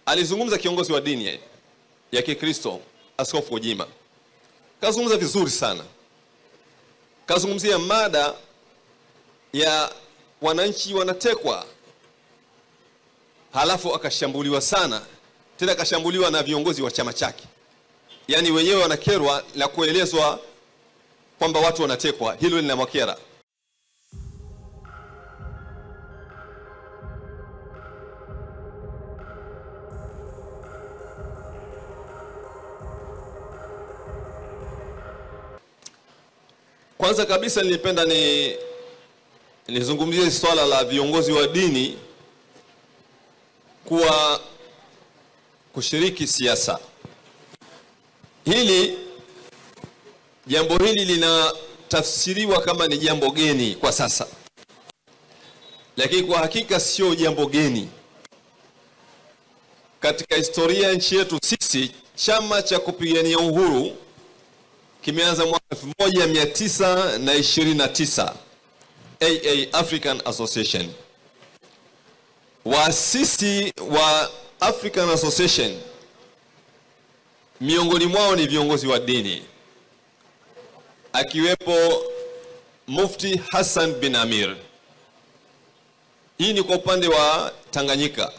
alizungumza kiongozi wa dini ya Kikristo, Askofu Gwajima. Kazungumza vizuri sana. Kazungumzia mada ya wananchi wanatekwa, halafu akashambuliwa sana, tena akashambuliwa na viongozi wa chama chake. Yaani wenyewe wanakerwa la kuelezwa kwamba watu wanatekwa, hilo linamwakera. Kwanza kabisa nilipenda nizungumzie swala la viongozi wa dini kushiriki siasa. Jambo hili linatafsiriwa kama ni jambo geni kwa sasa. Lakini kwa hakika sio jambo geni. Katika historia ya nchi yetu sisi, chama cha kupigania uhuru kimeanza mwaka 1929, AA African Association. Waasisi wa African Association miongoni mwao ni viongozi wa dini, akiwepo Mufti Hassan bin Amir. Hii ni kwa upande wa Tanganyika.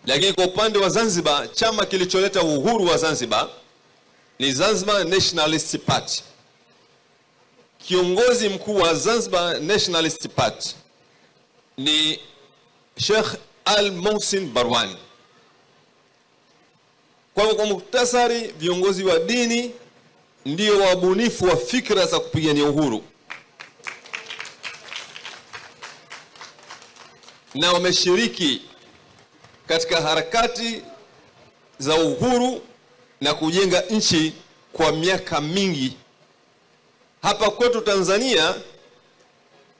Lakini kwa upande wa Zanzibar, chama kilicholeta uhuru wa Zanzibar ni Zanzibar Nationalist Party. Kiongozi mkuu wa Zanzibar Nationalist Party ni Sheikh Al-Mohsin Barwani. Kwa mukhtasari, viongozi wa dini ndio wabunifu wa fikra za kupigania uhuru, na wameshiriki katika harakati za uhuru na kujenga nchi kwa miaka mingi. Hapa kwetu Tanzania,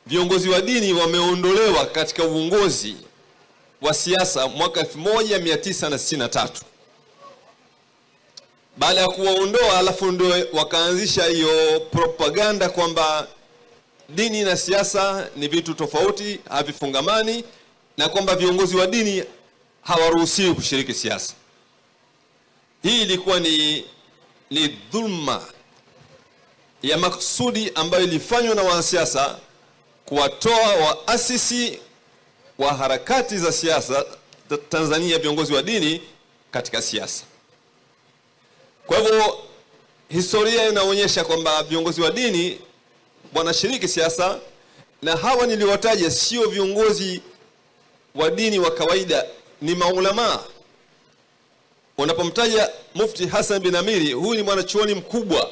viongozi wa dini wameondolewa katika uongozi wa siasa mwaka 1963. Baada ya kuwaondoa, alafu ndio wakaanzisha hiyo propaganda kwamba dini na siasa ni vitu tofauti, havifungamani, na kwamba viongozi wa dini hawaruhusiwi kushiriki siasa. Hii ilikuwa ni dhulma ya maksudi ambayo ilifanywa na wanasiasa kuwatoa waasisi wa harakati za siasa Tanzania, viongozi wa dini, katika siasa. Kwa hivyo historia inaonyesha kwamba viongozi wa dini wanashiriki siasa, na hawa niliwataja sio viongozi wa dini wa kawaida, ni maulama. Unapomtaja Mufti Hassan bin Amiri, huyu ni mwanachuoni mkubwa.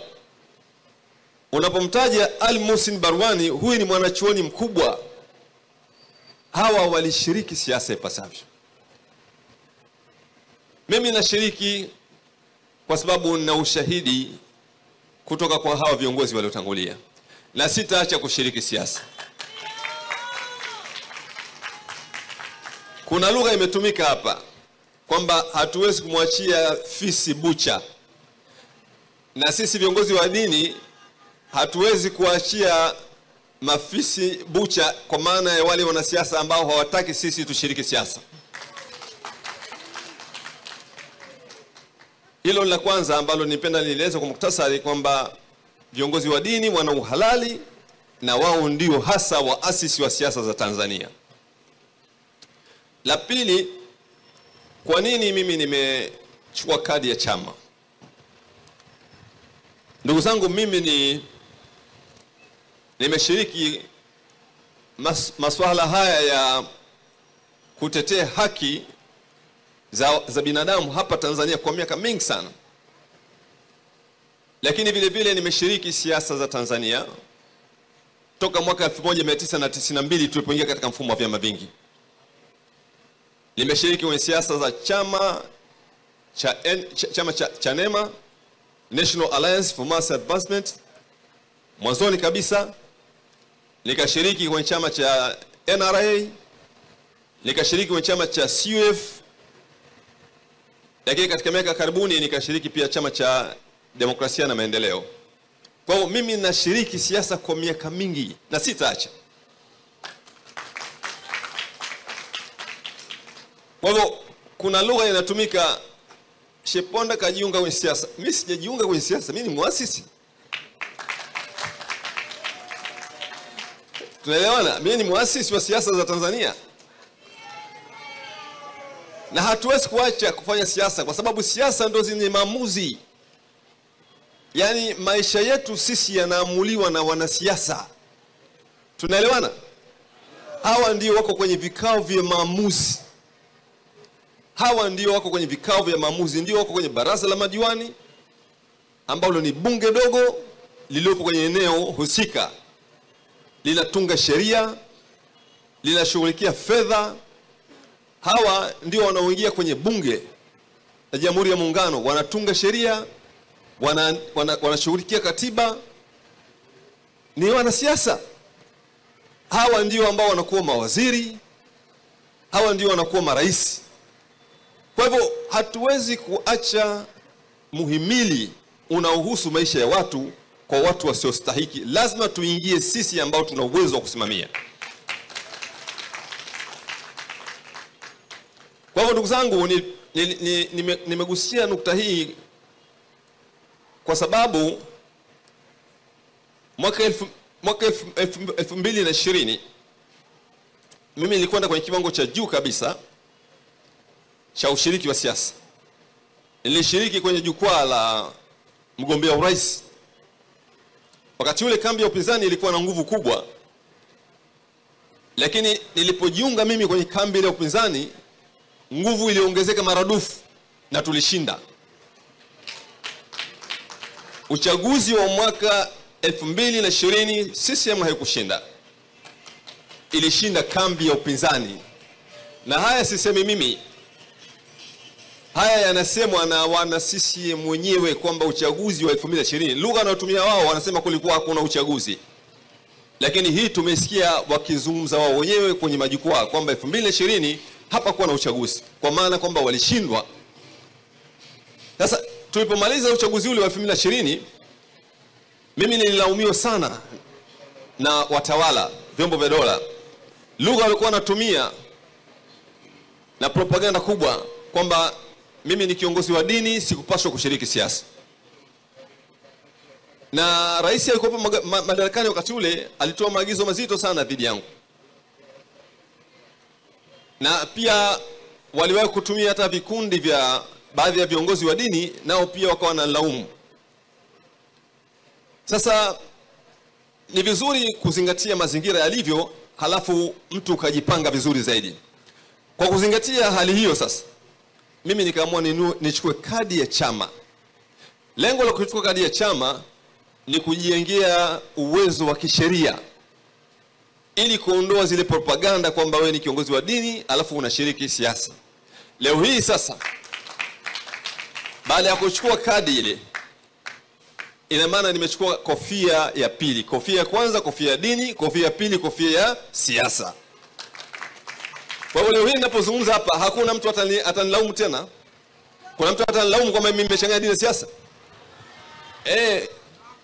Unapomtaja Al-Mohsin Barwani, huyu ni mwanachuoni mkubwa. Hawa walishiriki siasa ipasavyo. Mimi nashiriki kwa sababu nina ushahidi kutoka kwa hawa viongozi waliotangulia, na sitaacha kushiriki siasa. Kuna lugha imetumika hapa kwamba hatuwezi kumwachia fisi bucha, na sisi viongozi wa dini hatuwezi kuachia mafisi bucha, kwa maana ya wale wanasiasa ambao hawataki sisi tushiriki siasa. Hilo la kwanza ambalo nipenda nieleze kwa mukhtasari, kwamba viongozi wa dini wana uhalali na wao ndio hasa waasisi wa siasa za Tanzania. La pili, kwa nini mimi nimechukua kadi ya chama? Ndugu zangu, mimi nimeshiriki masuala haya ya kutetea haki za binadamu hapa Tanzania kwa miaka mingi sana. Lakini vile vile nimeshiriki siasa za Tanzania toka mwaka 1992 tulipoingia katika mfumo wa vyama vingi. Nimeshiriki kwenye siasa za chama cha Chadema, National Alliance for Mass Advancement. Mwanzoni kabisa nikashiriki kwenye chama cha NRA, nikashiriki kwenye chama cha CUF, lakini katika miaka karibuni nikashiriki pia chama cha Demokrasia na Maendeleo. Kwa hiyo mimi nashiriki siasa kwa miaka mingi na sitaacha. Kwa hivyo kuna lugha inatumika, Sheponda kajiunga kwenye siasa. Mimi sijajiunga kwenye siasa, mimi ni muasisi. Tunaelewana? Mimi ni muasisi wa siasa za Tanzania. Na hatuwezi kuacha kufanya siasa kwa sababu siasa ndo zenye maamuzi. Yaani maisha yetu sisi yanaamuliwa na wanasiasa. Tunaelewana? Hawa ndio wako kwenye vikao vya maamuzi. Hawa ndio wako kwenye vikao vya maamuzi, ndio wako kwenye baraza la madiwani ambalo ni bunge dogo lililopo kwenye eneo husika. Linatunga sheria, linashughulikia fedha. Hawa ndio wanaoingia kwenye bunge la Jamhuri ya Muungano, wanatunga sheria, wanashughulikia katiba. Ni wanasiasa. Hawa ndio ambao wanakuwa mawaziri, hawa ndio wanakuwa marais. Kwa hivyo hatuwezi kuacha muhimili unaohusu maisha ya watu kwa watu wasiostahiki. Lazima tuingie sisi ambao tuna uwezo wa kusimamia. Kwa hivyo ndugu zangu, nimegusia nukta hii kwa sababu mwaka 2020 mimi nilikwenda kwenye kiwango cha juu kabisa cha ushiriki wa siasa. Nilishiriki kwenye jukwaa la mgombea urais. Wakati ule kambi ya upinzani ilikuwa na nguvu kubwa, lakini nilipojiunga mimi kwenye kambi ile ya upinzani, nguvu iliongezeka maradufu na tulishinda. Uchaguzi wa mwaka 2020 CCM haikushinda, ilishinda kambi ya upinzani. Na haya sisemi mimi, haya yanasemwa na wana CCM wenyewe kwamba uchaguzi wa 2020, lugha wanayotumia wao, wanasema kulikuwa hakuna uchaguzi. Lakini hii tumesikia wakizungumza wao wenyewe kwenye majukwaa kwamba 2020 hapakuwa na uchaguzi, kwa maana kwamba walishindwa. Sasa tulipomaliza uchaguzi ule wa 2020, mimi nililaumiwa sana na watawala, vyombo vya dola. Lugha walikuwa wanatumia na propaganda kubwa kwamba mimi ni kiongozi wa dini, sikupaswa kushiriki siasa. Na rais alikuwa madarakani wakati ule, alitoa maagizo mazito sana dhidi yangu. Na pia waliwahi kutumia hata vikundi vya baadhi ya viongozi wa dini, nao pia wakawa na laumu. Sasa ni vizuri kuzingatia mazingira yalivyo, halafu mtu ukajipanga vizuri zaidi. Kwa kuzingatia hali hiyo sasa, mimi nikaamua nichukue kadi ya chama. Lengo la kuchukua kadi ya chama ni kujijengea uwezo wa kisheria ili kuondoa zile propaganda kwamba wewe ni kiongozi wa dini alafu unashiriki siasa. Leo hii sasa, baada ya kuchukua kadi ile, ina maana nimechukua kofia ya pili. Kofia ya kwanza kofia ya dini, kofia ya pili kofia ya siasa. Kwa hiyo leo hii ninapozungumza hapa, hakuna mtu atanilaumu tena. Kuna mtu atanilaumu kwamba mimi nimechanganya dini na siasa?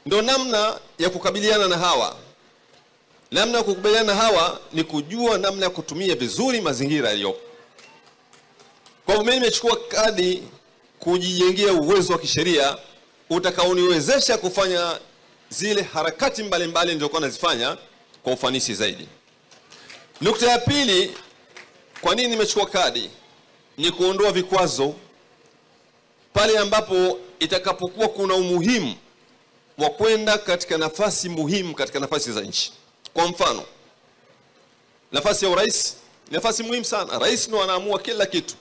Ndio namna ya kukabiliana na hawa. Namna ya kukabiliana na hawa ni kujua namna ya kutumia vizuri mazingira yaliyopo. Kwa hiyo mimi nimechukua kadi kujijengea uwezo wa kisheria utakaoniwezesha kufanya zile harakati mbalimbali nilizokuwa nazifanya kwa ufanisi zaidi. Nukta ya pili, kwa nini nimechukua kadi? Ni kuondoa vikwazo pale ambapo itakapokuwa kuna umuhimu wa kwenda katika nafasi muhimu katika nafasi za nchi. Kwa mfano, nafasi ya urais, nafasi muhimu sana. Rais ndo anaamua kila kitu.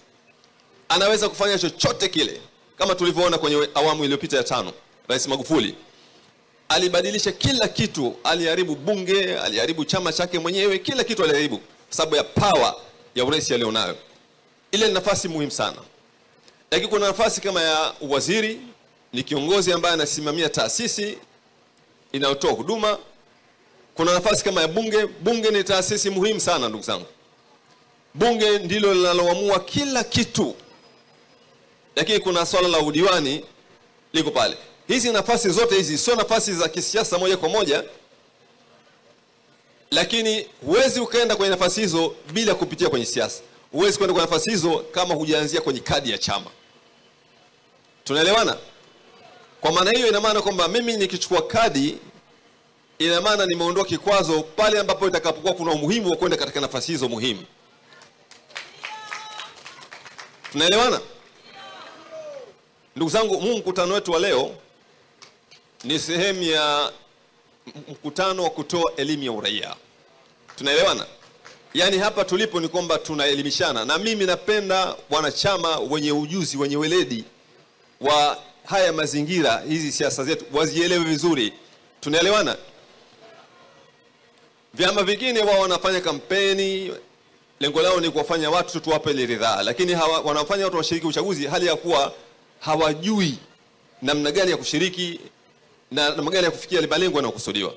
Anaweza kufanya chochote kile. Kama tulivyoona kwenye awamu iliyopita ya 5, Rais Magufuli alibadilisha kila kitu, aliharibu bunge, aliharibu chama chake mwenyewe, kila kitu aliharibu kwa sababu ya power ya urais alionayo. Ile ni nafasi muhimu sana. Lakini kuna nafasi kama ya waziri, ni kiongozi ambaye anasimamia taasisi inayotoa huduma. Kuna nafasi kama ya bunge. Bunge ni taasisi muhimu sana ndugu zangu. Bunge ndilo linaloamua kila kitu. Lakini kuna swala la udiwani liko pale. Hizi nafasi zote hizi sio nafasi za kisiasa moja kwa moja, lakini huwezi ukaenda kwenye nafasi hizo bila kupitia kwenye siasa. huwezi kwenda kwa nafasi hizo kama hujaanzia kwenye kadi ya chama. Tunaelewana? Kwa maana hiyo ina maana kwamba mimi nikichukua kadi, ina maana nimeondoa kikwazo pale ambapo itakapokuwa kuna umuhimu wa kwenda katika nafasi hizo muhimu. Tunaelewana? Ndugu zangu, mkutano wetu wa leo ni sehemu ya mkutano wa kutoa elimu ya uraia. Tunaelewana? Yaani hapa tulipo ni kwamba tunaelimishana, na mimi napenda wanachama wenye ujuzi, wenye weledi wa haya mazingira, hizi siasa zetu wazielewe vizuri. Tunaelewana? Vyama vingine wao wanafanya kampeni, lengo lao ni kuwafanya watu tuwape ile ridhaa, lakini wanafanya watu washiriki uchaguzi hali ya kuwa hawajui namna gani ya kushiriki na namna gani ya kufikia malengo yanayokusudiwa.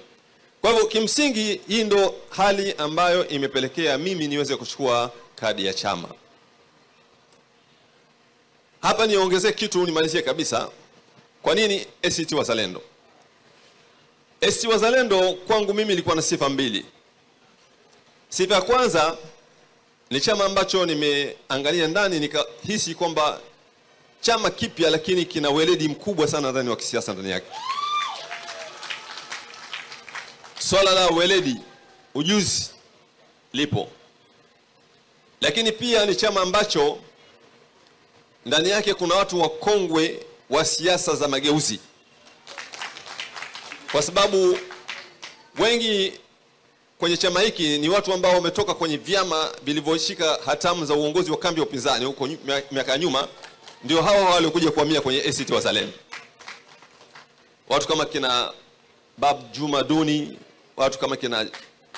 Kwa hivyo kimsingi hii ndo hali ambayo imepelekea mimi niweze kuchukua kadi ya chama. Hapa niongezee kitu nimalizie kabisa. Kwa nini ACT Wazalendo? ACT Wazalendo kwangu mimi ilikuwa na sifa mbili. Sifa ya kwanza ni chama ambacho nimeangalia ndani nikahisi kwamba chama kipya lakini kina weledi mkubwa sana ndani wa kisiasa ndani yake. Swala la weledi, ujuzi lipo. Lakini pia ni chama ambacho ndani yake kuna watu wakongwe wa siasa za mageuzi. Kwa sababu wengi kwenye chama hiki ni watu ambao wametoka kwenye vyama vilivyoshika hatamu za uongozi wa kambi ya upinzani huko miaka ya nyuma, ndio hao waliokuja kuhamia kwenye ACT Wazalendo. Watu kama kina Bab Juma Duni, watu kama kina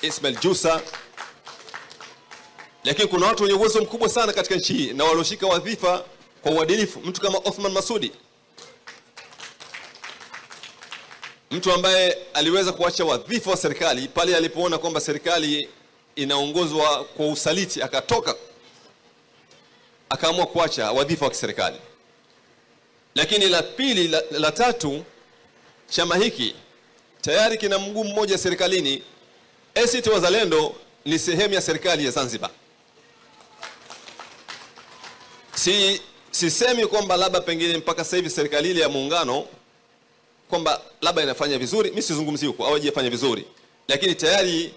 Ismail Jusa. Lakini kuna watu wenye uwezo mkubwa sana katika nchi hii na walioshika wadhifa kwa uadilifu. Mtu kama Othman Masudi, mtu ambaye aliweza kuacha wadhifa wa serikali pale alipoona kwamba serikali inaongozwa kwa usaliti, akatoka akaamua kuacha wadhifa wa serikali. Lakini la pili, la tatu, chama hiki tayari kina mguu mmoja serikalini. ACT Wazalendo ni sehemu ya serikali ya Zanzibar. Sisemi kwamba labda pengine mpaka sasa hivi serikali ile ya muungano kwamba labda inafanya vizuri, mimi sizungumzii huko au haijafanya vizuri, lakini tayari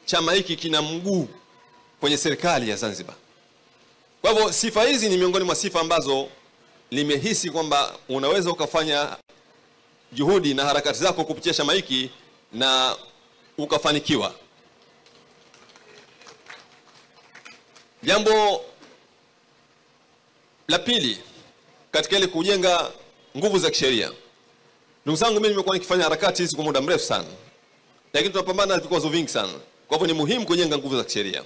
chama hiki kina mguu kwenye serikali ya Zanzibar. Kwa hivyo sifa hizi ni miongoni mwa sifa ambazo nimehisi kwamba unaweza ukafanya juhudi na harakati zako kupitia chama hiki na ukafanikiwa. Jambo la pili katika ile kujenga nguvu za kisheria. Ndugu zangu, mimi nimekuwa nikifanya harakati hizi kwa muda mrefu sana, lakini tunapambana na vikwazo vingi sana. Kwa hivyo ni muhimu kujenga nguvu za kisheria.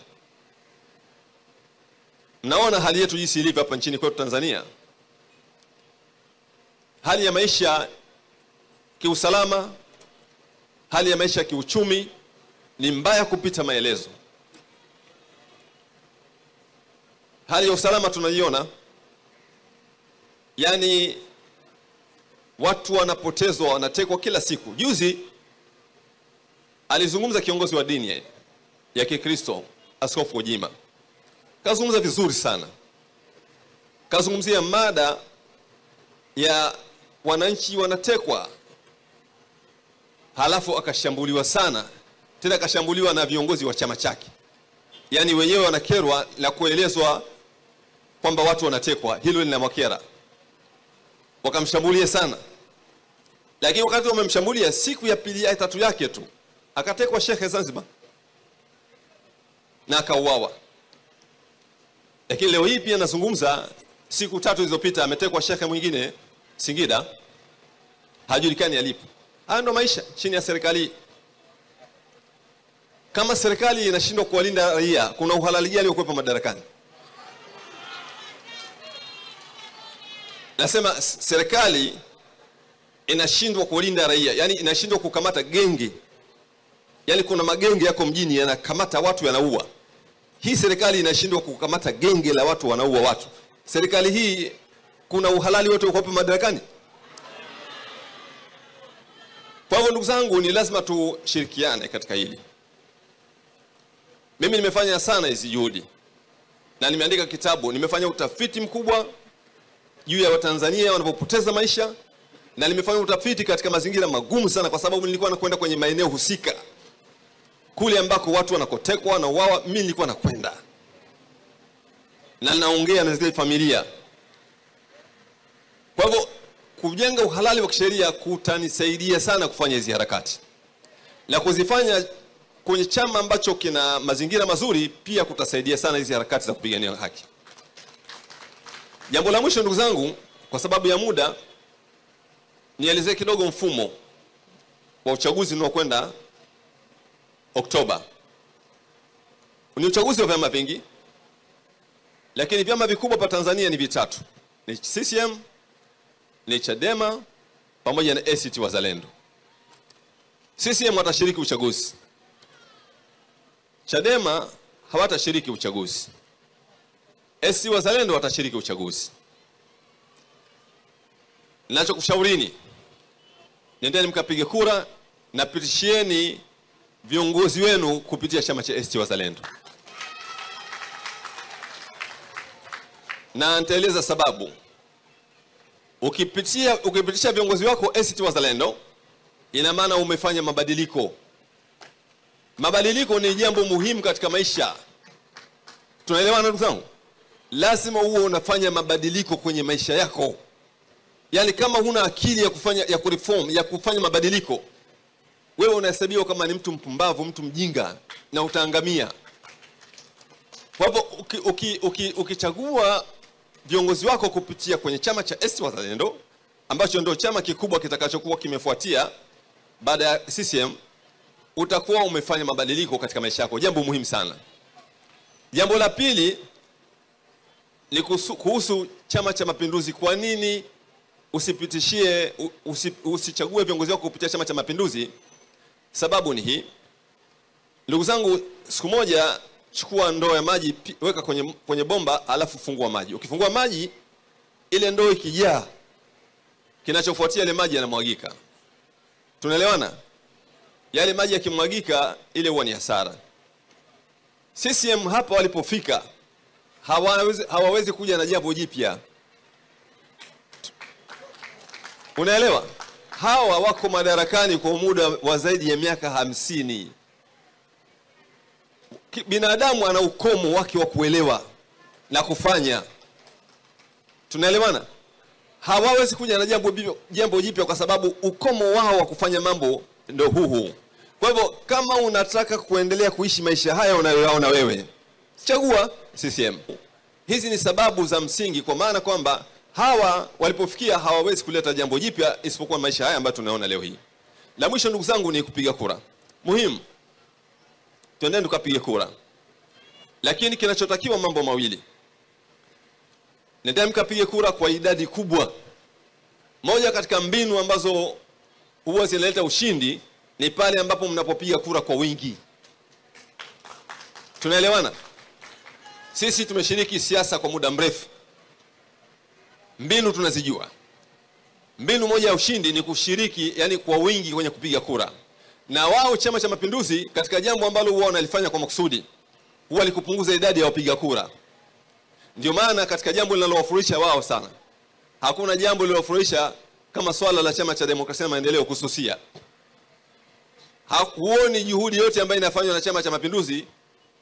Mnaona hali yetu jinsi ilivyo hapa nchini kwetu Tanzania. Hali ya maisha kiusalama, hali ya maisha kiuchumi ni mbaya kupita maelezo. Hali ya usalama tunaiona, yani watu wanapotezwa, wanatekwa kila siku. Juzi alizungumza kiongozi wa dini ya Kikristo, Askofu Gwajima. Kazungumza vizuri sana. Kazungumzia mada ya wananchi wanatekwa, halafu akashambuliwa sana. Tena akashambuliwa na viongozi wa chama chake. Yaani wenyewe wanakerwa la kuelezwa kwamba watu wanatekwa, hilo linamwakera. Wakamshambulia sana. Lakini wakati wamemshambulia, siku ya pili ya tatu yake tu akatekwa Sheikh Zanzibar na akauawa. Lakini leo hii pia nazungumza, siku tatu zilizopita ametekwa Sheikh mwingine Singida, hajulikani alipo. Haya ndo maisha chini ya serikali. Kama serikali inashindwa kuwalinda raia, kuna uhalali gani wa kuwepo madarakani? Nasema serikali inashindwa kulinda raia, yani inashindwa kukamata genge. Yani kuna magenge yako mjini yanakamata watu, yanaua. Hii serikali inashindwa kukamata genge la watu wanaua watu. Serikali hii kuna uhalali wote wa kuwepo madarakani? Kwa hivyo ndugu zangu, ni lazima tushirikiane katika hili. Mimi nimefanya sana hizi juhudi. na nimeandika kitabu. Nimefanya utafiti mkubwa juu ya Watanzania wanapopoteza maisha, na nimefanya utafiti katika mazingira magumu sana, kwa sababu nilikuwa nakwenda kwenye maeneo husika kule ambako watu wanakotekwa na uawa. Mimi nilikuwa nakwenda na naongea na zile familia. Kwa hivyo kujenga uhalali wa kisheria kutanisaidia sana kufanya hizi harakati, na kuzifanya kwenye chama ambacho kina mazingira mazuri pia kutasaidia sana hizi harakati za kupigania haki. Jambo la mwisho ndugu zangu, kwa sababu ya muda, nielezee kidogo mfumo wa uchaguzi unaokwenda Oktoba. Ni uchaguzi wa vyama vingi, lakini vyama vikubwa pa Tanzania ni vitatu. Ni CCM, ni Chadema pamoja na ACT Wazalendo. CCM watashiriki uchaguzi. Chadema hawatashiriki uchaguzi. ACT Wazalendo watashiriki uchaguzi. Ninachokushaurini, nendeni mkapige kura na pitishieni viongozi wenu kupitia chama cha ACT Wazalendo. Na nitaeleza sababu. Ukipitisha viongozi wako ACT Wazalendo, ina maana umefanya mabadiliko. Mabadiliko ni jambo muhimu katika maisha. Tunaelewana ndugu zangu? Lazima uwe unafanya mabadiliko kwenye maisha yako. Yaani kama huna akili ya kureform, ya kufanya mabadiliko, wewe unahesabiwa kama ni mtu mpumbavu, mtu mjinga, na utaangamia. Kwa hivyo ukichagua viongozi wako kupitia kwenye chama cha ACT Wazalendo, ambacho ndio chama kikubwa kitakachokuwa kimefuatia baada ya CCM, utakuwa umefanya mabadiliko katika maisha yako. Jambo muhimu sana. Jambo la pili ni kuhusu Chama cha Mapinduzi. Kwa nini usichague viongozi wako kupitia Chama cha Mapinduzi? Sababu ni hii. Ndugu zangu, siku moja chukua ndoo ya maji, weka kwenye bomba, alafu fungua maji. Ukifungua maji, ile ndoo ikijaa, kinachofuatia ile maji yanamwagika. Tunaelewana? Yale maji yakimwagika, ile huwa ni hasara. CCM hapa walipofika, hawawezi kuja na jambo jipya. Unaelewa? Hawa wako madarakani kwa muda wa zaidi ya miaka 50. Binadamu ana ukomo wake wa kuelewa na kufanya. Tunaelewana? Hawawezi kuja na jambo jipya kwa sababu ukomo wao wa kufanya mambo ndio huu. Kwa hivyo kama unataka kuendelea kuishi maisha haya unayoyaona wewe, chagua CCM. Hizi ni sababu za msingi, kwa maana kwamba hawa walipofikia hawawezi kuleta jambo jipya isipokuwa maisha haya ambayo tunaona leo hii. La mwisho ndugu zangu ni kupiga kura. Muhimu. Twendeni tukapige kura. Lakini kinachotakiwa mambo mawili. Nendeni mkapige kura kwa idadi kubwa. Moja katika mbinu ambazo huwa zinaleta ushindi ni pale ambapo mnapopiga kura kwa wingi. Tunaelewana? Sisi tumeshiriki siasa kwa muda mrefu. Mbinu tunazijua. Mbinu moja ya ushindi ni kushiriki, yani kwa wingi kwenye kupiga kura. Na wao Chama cha Mapinduzi katika jambo ambalo huwa wanalifanya kwa makusudi, huwa ni kupunguza idadi ya wapiga kura. Ndio maana katika jambo linalowafurahisha wao sana, hakuna jambo linalowafurahisha kama swala la Chama cha Demokrasia na Maendeleo kususia. Huoni juhudi yote ambayo inafanywa na Chama cha Mapinduzi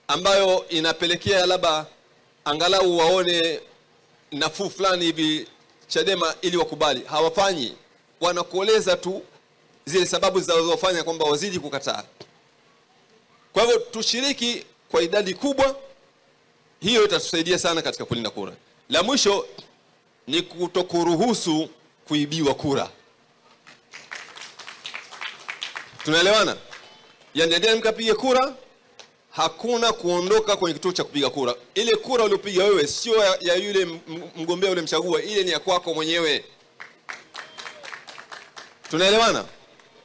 ambayo inapelekea labda angalau waone nafuu fulani hivi Chadema ili wakubali. Hawafanyi. Wanakueleza tu zile sababu zinazofanya kwamba wazidi kukataa. Kwa hivyo tushiriki kwa idadi kubwa, hiyo itatusaidia sana katika kulinda kura. La mwisho ni kutokuruhusu kuibiwa kura. Tunaelewana? Yaani nendeni mkapige kura, hakuna kuondoka kwenye kituo cha kupiga kura. Ile kura uliyopiga wewe sio ya yule mgombea ulimchagua, ile ni ya kwako mwenyewe. Tunaelewana?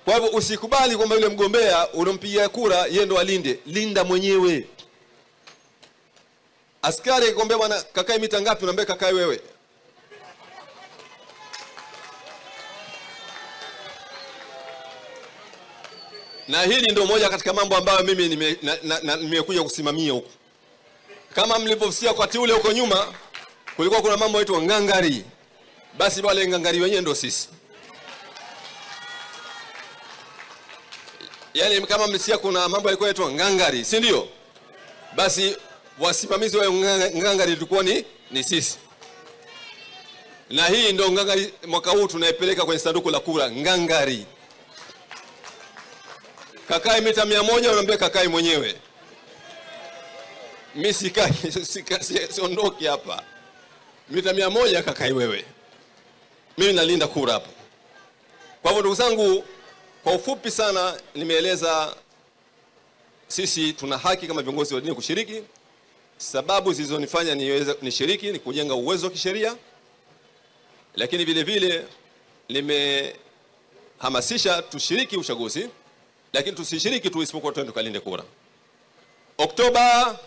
Kwa hivyo usikubali kwamba yule mgombea unompigia kura yeye ndo alinde. Linda mwenyewe. Askari akikwambia bwana kakae mita ngapi, unaambia kakae wewe. Na hili ndio moja katika mambo ambayo mimi nimekuja kusimamia huko. Kama mlivyosikia wakati ule huko nyuma kulikuwa kuna mambo yetu ngangari, basi wale ngangari wenyewe ndio sisi. Yaani kama mlisikia kuna mambo yalikuwa yetu ngangari, si ndio? Basi wasimamizi wa ngangari tulikuwa ni sisi. Na hii ndio ngangari mwaka huu tunaipeleka kwenye sanduku la kura ngangari. Kakai mita 100 unaambia kakai mwenyewe. Mimi sikai siondoki hapa. Mita 100 kakai wewe. Mimi nalinda kura hapa. Kwa hivyo ndugu zangu, kwa ufupi sana nimeeleza sisi tuna haki kama viongozi wa dini kushiriki. Sababu zilizonifanya nishiriki ni kujenga uwezo wa kisheria. Lakini vile vile nimehamasisha tushiriki uchaguzi, lakini tusishiriki tu isipokuwa twende tukalinde kura. Oktoba